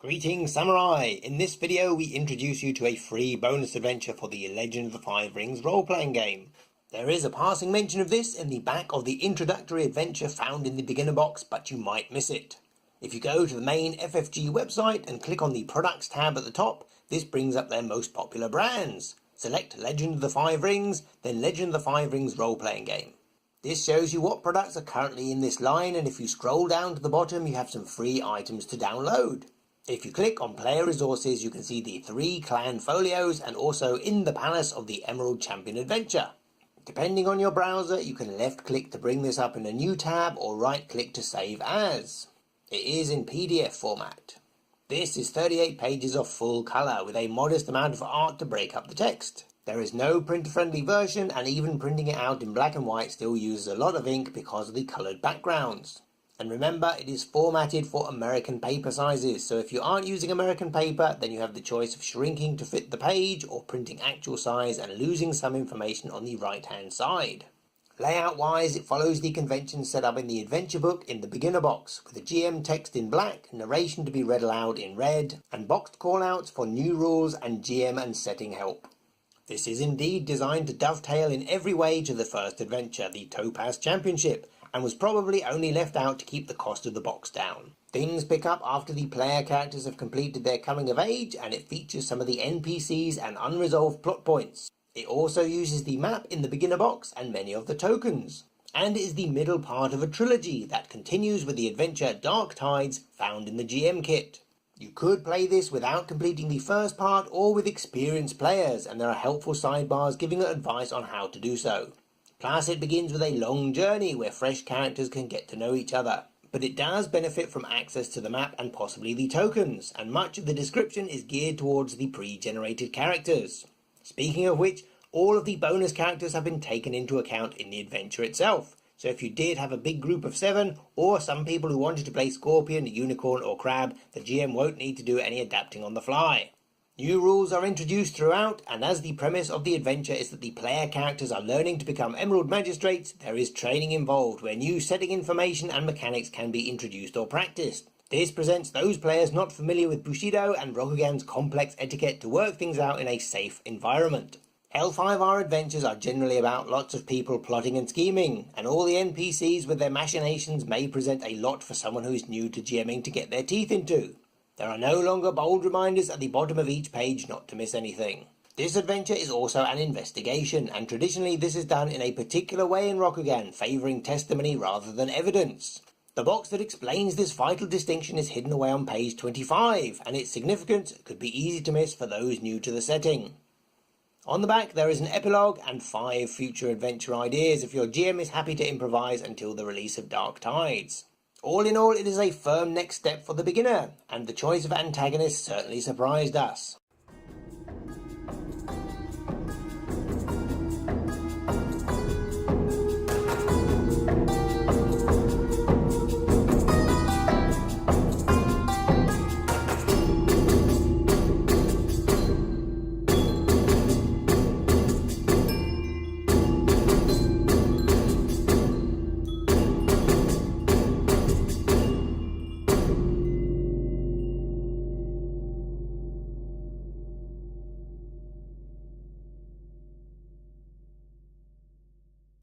Greetings Samurai! In this video we introduce you to a free bonus adventure for the Legend of the Five Rings role-playing game. There is a passing mention of this in the back of the introductory adventure found in the beginner box, but you might miss it. If you go to the main FFG website and click on the products tab at the top, this brings up their most popular brands. Select Legend of the Five Rings, then Legend of the Five Rings role-playing game. This shows you what products are currently in this line, and if you scroll down to the bottom you have some free items to download. If you click on player resources you can see the 3 clan folios and also in the palace of the Emerald Champion adventure. Depending on your browser you can left click to bring this up in a new tab or right click to save as. It is in PDF format. This is 38 pages of full colour with a modest amount of art to break up the text. There is no printer-friendly version, and even printing it out in black and white still uses a lot of ink because of the coloured backgrounds. And remember, it is formatted for American paper sizes, so if you aren't using American paper, then you have the choice of shrinking to fit the page or printing actual size and losing some information on the right-hand side. Layout-wise, it follows the convention set up in the adventure book in the beginner box, with the GM text in black, narration to be read aloud in red, and boxed callouts for new rules and GM and setting help. This is indeed designed to dovetail in every way to the first adventure, the Topaz Championship, and was probably only left out to keep the cost of the box down. Things pick up after the player characters have completed their coming of age, and it features some of the NPCs and unresolved plot points. It also uses the map in the beginner box and many of the tokens, and is the middle part of a trilogy that continues with the adventure Dark Tides found in the GM kit. You could play this without completing the first part or with experienced players, and there are helpful sidebars giving advice on how to do so. Plus it begins with a long journey where fresh characters can get to know each other. But it does benefit from access to the map and possibly the tokens, and much of the description is geared towards the pre-generated characters. Speaking of which, all of the bonus characters have been taken into account in the adventure itself. So if you did have a big group of 7, or some people who wanted to play Scorpion, Unicorn or Crab, the GM won't need to do any adapting on the fly. New rules are introduced throughout, and as the premise of the adventure is that the player characters are learning to become Emerald Magistrates, there is training involved where new setting information and mechanics can be introduced or practiced. This presents those players not familiar with Bushido and Rokugan's complex etiquette to work things out in a safe environment. L5R adventures are generally about lots of people plotting and scheming, and all the NPCs with their machinations may present a lot for someone who is new to GMing to get their teeth into. There are no longer bold reminders at the bottom of each page not to miss anything. This adventure is also an investigation, and traditionally this is done in a particular way in Rokugan, favouring testimony rather than evidence. The box that explains this vital distinction is hidden away on page 25, and its significance could be easy to miss for those new to the setting. On the back there is an epilogue and 5 future adventure ideas if your GM is happy to improvise until the release of Dark Tides. All in all, it is a firm next step for the beginner, and the choice of antagonists certainly surprised us.